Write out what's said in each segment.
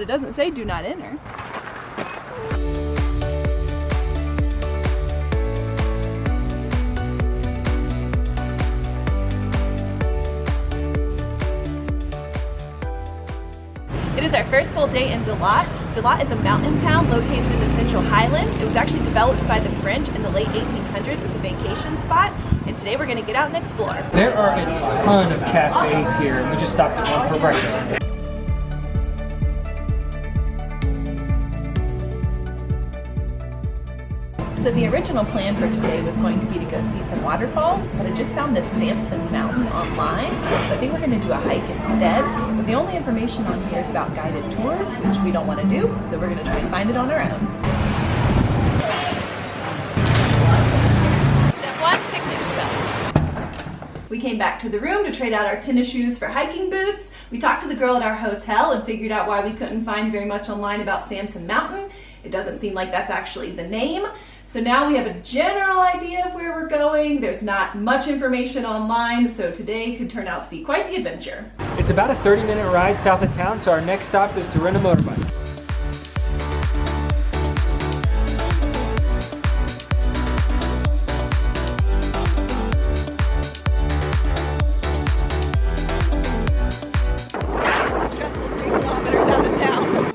but it doesn't say do not enter. It is our first full day in Dalat. Dalat is a mountain town located in the Central Highlands. It was actually developed by the French in the late 1800s. It's a vacation spot, and today we're going to get out and explore. There are a ton of cafes here, and we just stopped at one for breakfast. So the original plan for today was going to be to go see some waterfalls, but I just found this Samson Mountain online, so I think we're going to do a hike instead. But the only information on here is about guided tours, which we don't want to do, so we're going to try and find it on our own. Step one, picnic stuff. We came back to the room to trade out our tennis shoes for hiking boots. We talked to the girl at our hotel and figured out why we couldn't find very much online about Samson Mountain. It doesn't seem like that's actually the name. So now we have a general idea of where we're going. There's not much information online, so today could turn out to be quite the adventure. It's about a 30-minute ride south of town, so our next stop is to rent a motorbike. It's a stressful 3 kilometers out of town.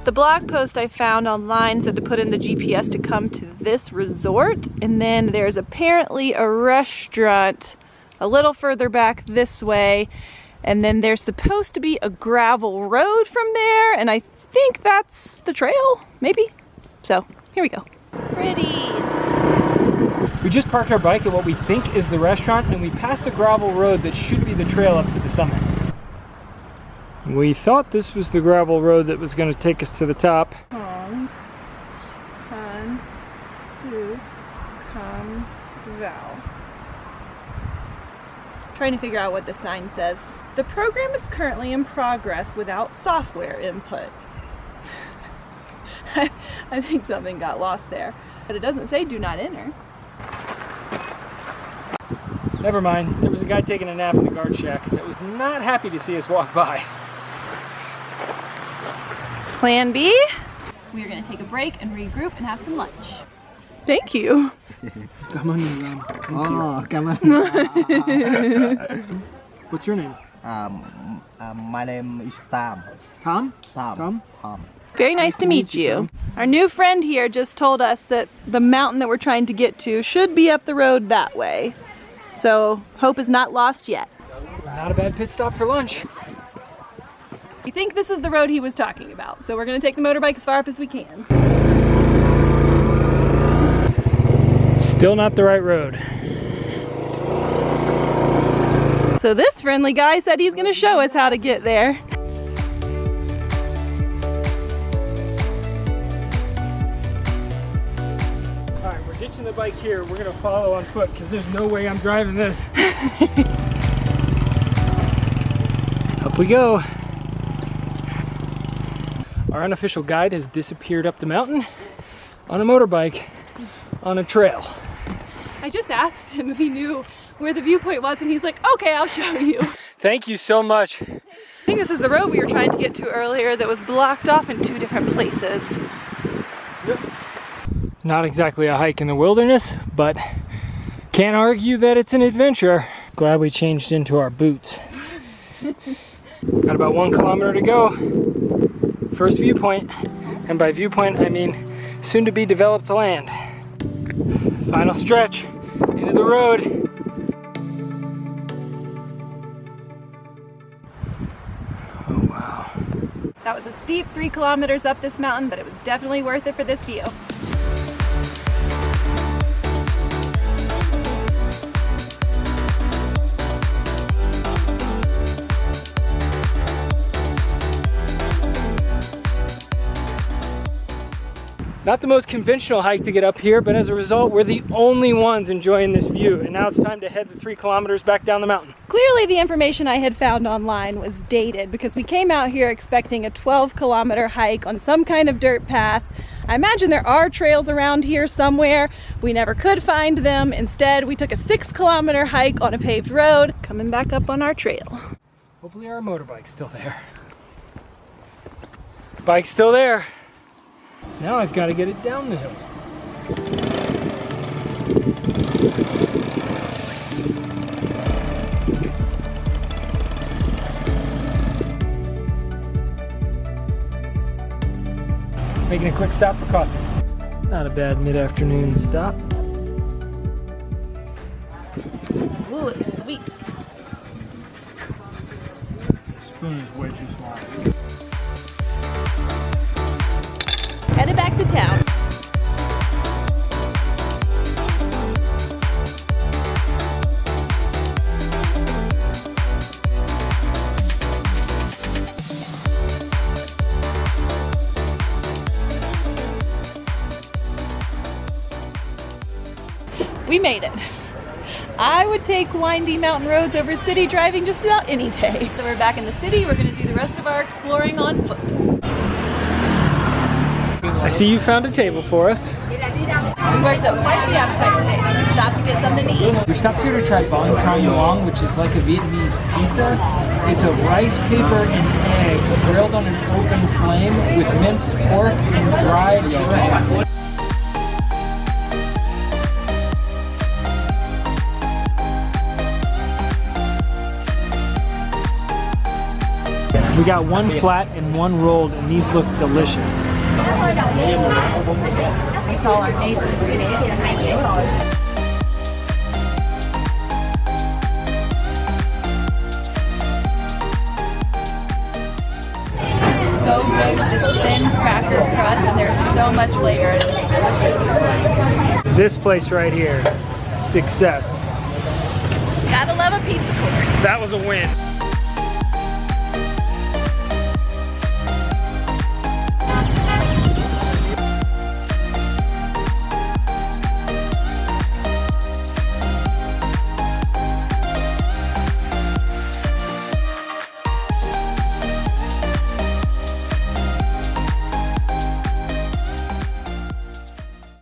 The blog post I found online said to put in the GPS to come to this resort, and then there's apparently a restaurant a little further back this way, and then there's supposed to be a gravel road from there, and I think that's the trail, maybe? So, here we go. Pretty! We just parked our bike at what we think is the restaurant, and we passed a gravel road that should be the trail up to the summit. We thought this was the gravel road that was going to take us to the top. Hong Han Su Kam Val. Trying to figure out what the sign says. The program is currently in progress without software input. I think something got lost there, but it doesn't say do not enter. Never mind, there was a guy taking a nap in the guard shack that was not happy to see us walk by. Plan B? We are going to take a break and regroup and have some lunch. Thank you. Come on, thank you. Come on. What's your name? My name is Tom. Tom? Tom. Very nice to meet you. Our new friend here just told us that the mountain that we're trying to get to should be up the road that way. So, hope is not lost yet. Not a bad pit stop for lunch. We think this is the road he was talking about, so we're going to take the motorbike as far up as we can. Still not the right road. So this friendly guy said he's going to show us how to get there. Alright, we're ditching the bike here. We're going to follow on foot because there's no way I'm driving this. Up we go. Our unofficial guide has disappeared up the mountain on a motorbike on a trail. I just asked him if he knew where the viewpoint was, and he's like, okay, I'll show you. Thank you so much. I think this is the road we were trying to get to earlier that was blocked off in 2 different places. Yep. Not exactly a hike in the wilderness, but can't argue that it's an adventure. Glad we changed into our boots. Got about 1 kilometer to go. First viewpoint, and by viewpoint I mean soon to be developed land. Final stretch into the road. Oh wow. That was a steep 3 kilometers up this mountain, but it was definitely worth it for this view. Not the most conventional hike to get up here, but as a result, we're the only ones enjoying this view. And now it's time to head the 3 kilometers back down the mountain. Clearly the information I had found online was dated because we came out here expecting a 12-kilometer hike on some kind of dirt path. I imagine there are trails around here somewhere. We never could find them. Instead, we took a 6-kilometer hike on a paved road, coming back up on our trail. Hopefully our motorbike's still there. Bike's still there. Now I've got to get it down the hill. Making a quick stop for coffee. Not a bad mid-afternoon stop. Ooh, it's sweet. The spoon is way too small. Headed back to town. We made it. I would take windy mountain roads over city driving just about any day. So we're back in the city. We're going to do the rest of our exploring on foot. I see you found a table for us. We worked up quite the appetite today, so we stopped to get something to eat. We stopped here to try banh long, which is like a Vietnamese pizza. It's a rice paper and egg grilled on an open flame with minced pork and dried shrimp. We got one flat and one rolled, and these look delicious. We saw our neighbors doing it. It's so good with this thin cracker crust, and there's so much flavor. It's delicious. This place right here, success. Gotta love a pizza course. That was a win.